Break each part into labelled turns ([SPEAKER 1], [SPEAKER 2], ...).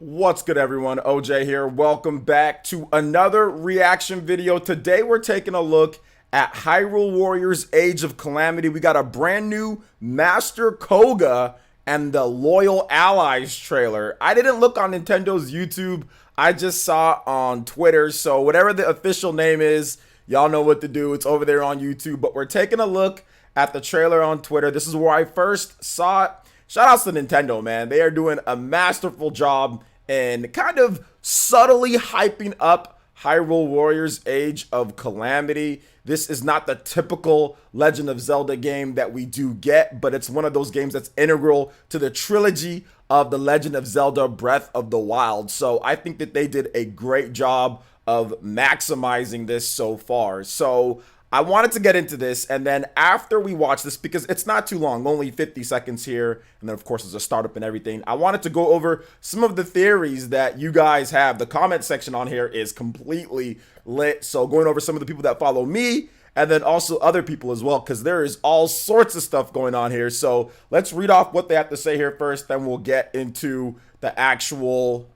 [SPEAKER 1] What's good, everyone? OJ here. Welcome back to another reaction video. Today we're taking a look at Hyrule Warriors Age of Calamity. We got a brand new Master KOHGA and the Loyal Allies trailer. I didn't look on Nintendo's YouTube. I just saw on Twitter. So whatever the official name is, y'all know what to do. It's over there on YouTube. But we're taking a look at the trailer on Twitter. This is where I first saw it. Shout outs to Nintendo, man. They are doing a masterful job and kind of subtly hyping up Hyrule Warriors Age of Calamity. This is not the typical Legend of Zelda game that we do get, but it's one of those games that's integral to the trilogy of The Legend of Zelda Breath of the Wild. So I think that they did a great job of maximizing this so far. So I wanted to get into this, and then after we watch this, because it's not too long, only 50 seconds here, and then of course there's a startup and everything, I wanted to go over some of the theories that you guys have. The comment section on here is completely lit, so going over some of the people that follow me, and then also other people as well, because there is all sorts of stuff going on here. So let's read off what they have to say here first, then we'll get into the actual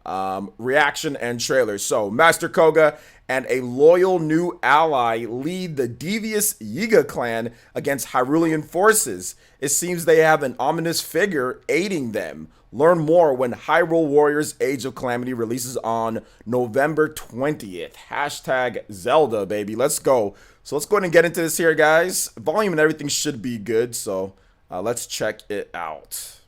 [SPEAKER 1] reaction and trailer. So Master KOHGA and a loyal new ally lead the devious Yuga clan against Hyrulean forces. It seems they have an ominous figure aiding them. Learn more when Hyrule Warriors Age of Calamity releases on November 20th. Hashtag Zelda, baby. Let's go. So let's go ahead and get into this here, guys. Volume and everything should be good, so let's check it out.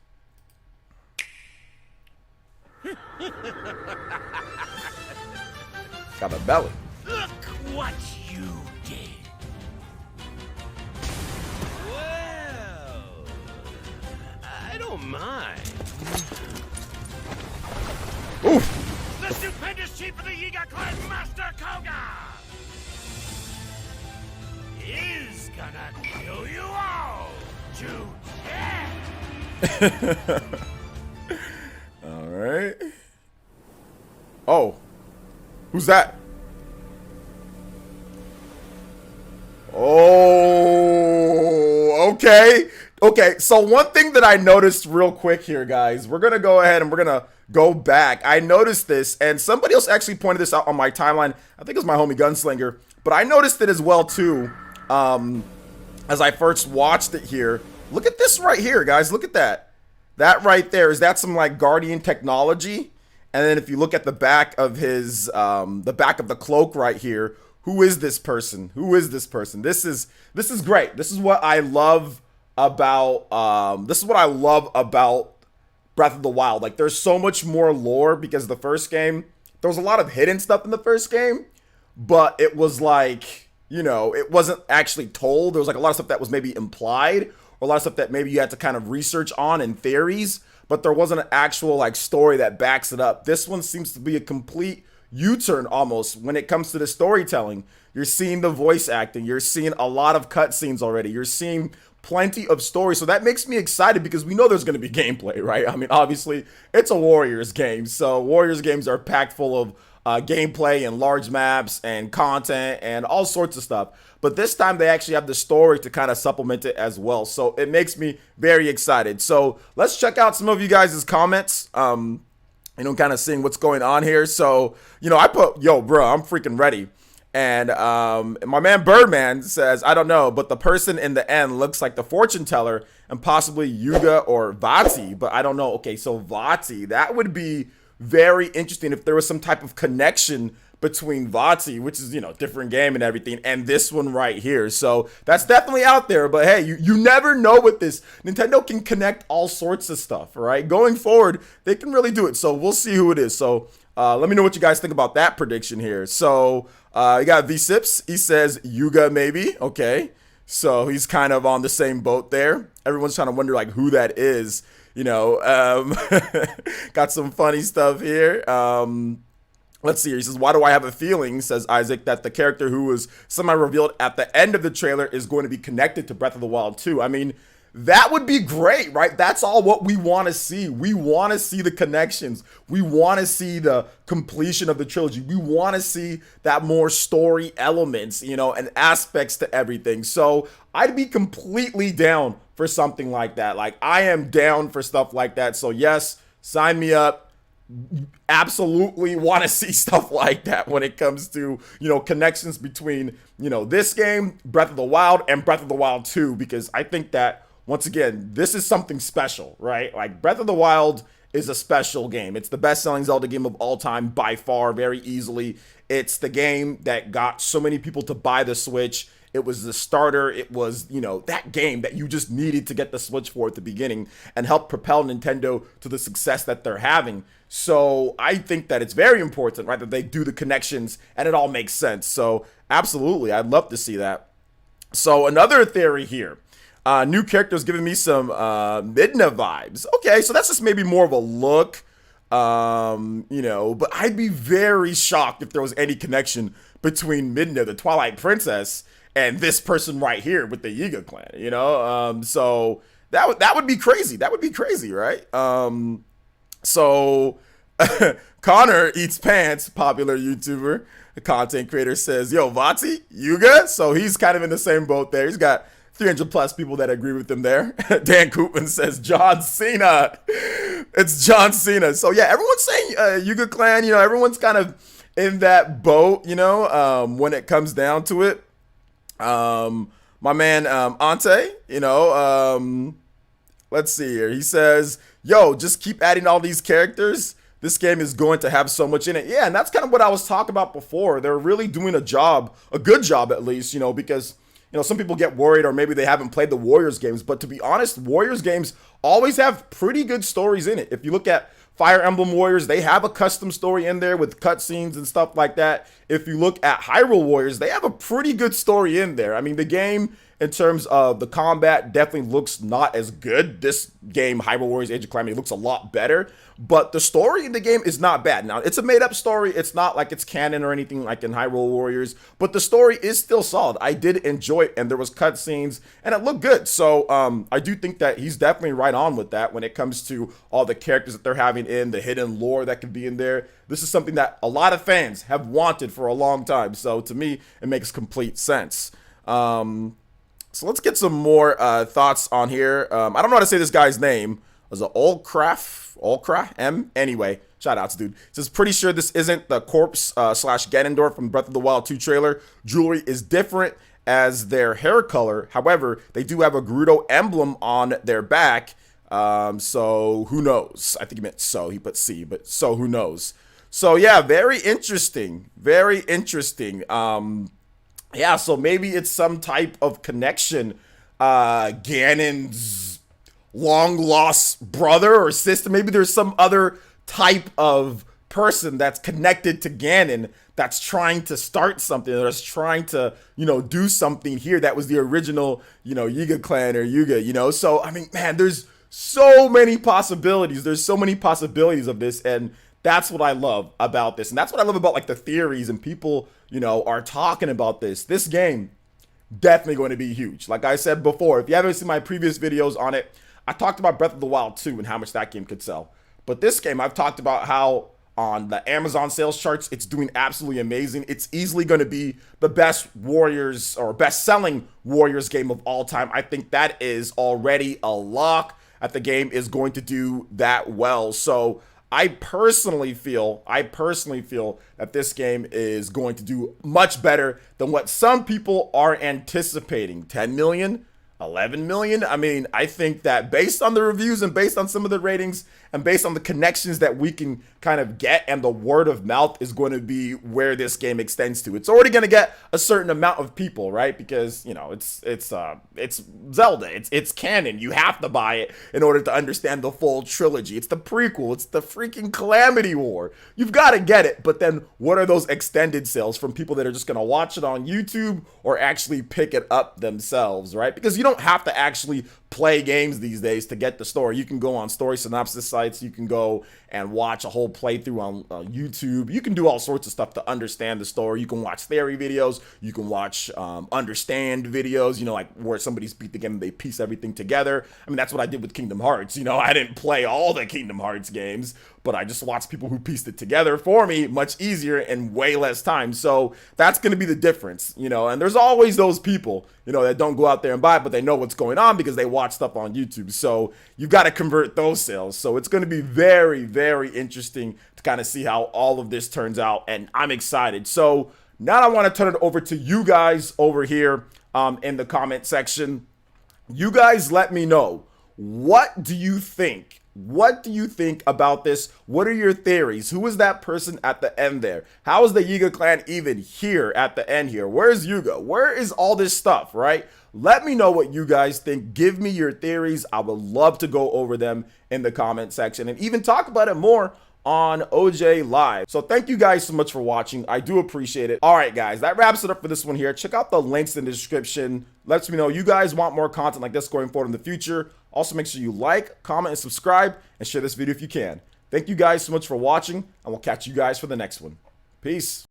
[SPEAKER 1] Got a belly.
[SPEAKER 2] Look what you did. Well, I don't mind.
[SPEAKER 1] Oof.
[SPEAKER 2] The stupendous chief of the Yuga clan, Master KOHGA, is gonna kill you all to death.
[SPEAKER 1] All right. Oh. Who's that? Oh, okay. Okay, so one thing that I noticed real quick here, guys, we're going to go ahead and we're going to go back. I noticed this, and somebody else actually pointed this out on my timeline. I think it was my homie Gunslinger, but I noticed it as well, too, as I first watched it here. Look at this right here, guys. Look at that. That right there, is that some, like, Guardian technology? And then if you look at the back of his, the back of the cloak right here, who is this person? Who is this person? This is great. This is what I love about, Breath of the Wild. Like, there's so much more lore because the first game, there was a lot of hidden stuff in the first game, but it was like, you know, it wasn't actually told. There was like a lot of stuff that was maybe implied, or a lot of stuff that maybe you had to kind of research on in theories, but there wasn't an actual like story that backs it up. This one seems to be a complete U-turn almost when it comes to the storytelling. You're seeing the voice acting, you're seeing a lot of cutscenes already, you're seeing plenty of story. So that makes me excited because we know there's going to be gameplay, right? I mean, obviously it's a Warriors game, so Warriors games are packed full of gameplay and large maps and content and all sorts of stuff. But this time they actually have the story to kind of supplement it as well. So it makes me very excited. So let's check out some of you guys' comments. You know, kind of seeing what's going on here. So, you know, I put, yo, bro, I'm freaking ready. And my man Birdman says, I don't know, but the person in the end looks like the fortune teller and possibly Yuga or Vati, but I don't know. Okay, so Vati, that would be very interesting if there was some type of connection between Vati, which is, you know, different game and everything, and this one right here. So that's definitely out there, but hey, you never know with this. Nintendo can connect all sorts of stuff, right? Going forward, they can really do it. So we'll see who it is. So let me know what you guys think about that prediction here. So you got V-Sips. He says Yuga maybe. Okay. So he's kind of on the same boat there. Everyone's trying to wonder like who that is. You know, got some funny stuff here. Let's see here. He says, why do I have a feeling, says Isaac, that the character who was semi-revealed at the end of the trailer is going to be connected to Breath of the Wild 2? I mean, that would be great, right? That's all what we want to see. We want to see the connections. We want to see the completion of the trilogy. We want to see that more story elements, you know, and aspects to everything. So I'd be completely down for something like that. Like, I am down for stuff like that. So yes, sign me up. absolutely want to see stuff like that when it comes to, connections between, this game, Breath of the Wild, and Breath of the Wild 2, because I think that, once again, this is something special, right? Like, Breath of the Wild is a special game. It's the best-selling Zelda game of all time by far, very easily. It's the game that got so many people to buy the Switch. It was the starter. It was, that game that you just needed to get the Switch for at the beginning and help propel Nintendo to the success that they're having. So I think that it's very important, right, that they do the connections and it all makes sense. So absolutely, I'd love to see that. So another theory here. New characters giving me some Midna vibes. Okay, so that's just maybe more of a look. But I'd be very shocked if there was any connection between Midna, the Twilight Princess, and this person right here with the Yuga clan, so that would be crazy. That would be crazy, right? So Connor Eats Pants, popular YouTuber, a content creator, says, yo, Vati, Yuga? So he's kind of in the same boat there. He's got 300 plus people that agree with him there. Dan Koopman says John Cena. It's John Cena. So yeah, everyone's saying Yuga clan, everyone's kind of in that boat, when it comes down to it. My man Ante, let's see here. He says, yo, just keep adding all these characters. This game is going to have so much in it. Yeah, and that's kind of what I was talking about before. They're really doing a good job at least, because some people get worried or maybe they haven't played the Warriors games, but to be honest, Warriors games always have pretty good stories in it. If you look at Fire Emblem Warriors, they have a custom story in there with cutscenes and stuff like that. If you look at Hyrule Warriors, they have a pretty good story in there. I mean, the game, in terms of the combat, definitely looks not as good. This game, Hyrule Warriors Age of Calamity, looks a lot better. But the story in the game is not bad. Now, it's a made-up story. It's not like it's canon or anything like in Hyrule Warriors. But the story is still solid. I did enjoy it, and there was cutscenes, and it looked good. So I do think that he's definitely right on with that when it comes to all the characters that they're having in, the hidden lore that could be in there. This is something that a lot of fans have wanted for a long time. So to me, it makes complete sense. So let's get some more thoughts on here. I don't know how to say this guy's name. Was it Olcra M? Anyway, shout outs, dude. Says, pretty sure this isn't the corpse slash Ganondorf from Breath of the Wild 2 trailer. Jewelry is different as their hair color. However, they do have a Gerudo emblem on their back. So who knows? I think he meant so. He put C, but so who knows? So yeah, very interesting. Very interesting. Yeah, so maybe it's some type of connection. Ganon's long lost brother or sister. Maybe there's some other type of person that's connected to Ganon that's trying to start something, that's trying to, do something here that was the original, Yuga clan or Yuga, So, I mean, man, there's so many possibilities. There's so many possibilities of this, and that's what I love about this. And that's what I love about, like, the theories and people, are talking about this. This game, definitely going to be huge. Like I said before, if you haven't seen my previous videos on it, I talked about Breath of the Wild 2 and how much that game could sell. But this game, I've talked about how on the Amazon sales charts, it's doing absolutely amazing. It's easily going to be the best Warriors or best-selling Warriors game of all time. I think that is already a lock that the game is going to do that well. So I personally feel that this game is going to do much better than what some people are anticipating. 10 million? 11 million? I mean, I think that based on the reviews and based on some of the ratings and based on the connections that we can kind of get and the word of mouth is going to be where this game extends to. It's already going to get a certain amount of people, right? Because, it's Zelda. It's canon. You have to buy it in order to understand the full trilogy. It's the prequel. It's the freaking Calamity War. You've got to get it. But then what are those extended sales from people that are just going to watch it on YouTube or actually pick it up themselves, right? Because you don't have to actually play games these days to get the story. You can go on story synopsis sites. You can go and watch a whole playthrough on YouTube. You can do all sorts of stuff to understand the story. You can watch theory videos. You can watch understand videos, like where somebody's beat the game and they piece everything together. I mean, that's what I did with Kingdom Hearts. I didn't play all the Kingdom Hearts games, but I just watched people who pieced it together for me much easier and way less time. So that's going to be the difference, you know, and there's always those people, you know, that don't go out there and buy it, but they know what's going on because they watch stuff on YouTube. So you've got to convert those sales. So it's going to be very, very interesting to kind of see how all of this turns out, and I'm excited. So now I want to turn it over to you guys over here in the comment section. You guys let me know, what do you think? What do you think about this? What are your theories? Who is that person at the end there? How is the Yuga clan even here at the end here? Where's Yuga? Where is all this stuff, right? Let me know what you guys think. Give me your theories. I would love to go over them in the comment section and even talk about it more on OJ Live. So thank you guys so much for watching. I do appreciate it. All right, guys, that wraps it up for this one here. Check out the links in the description. Lets me know you guys want more content like this going forward in the future. Also, make sure you like, comment, and subscribe, and share this video if you can. Thank you guys so much for watching, and we'll catch you guys for the next one. Peace.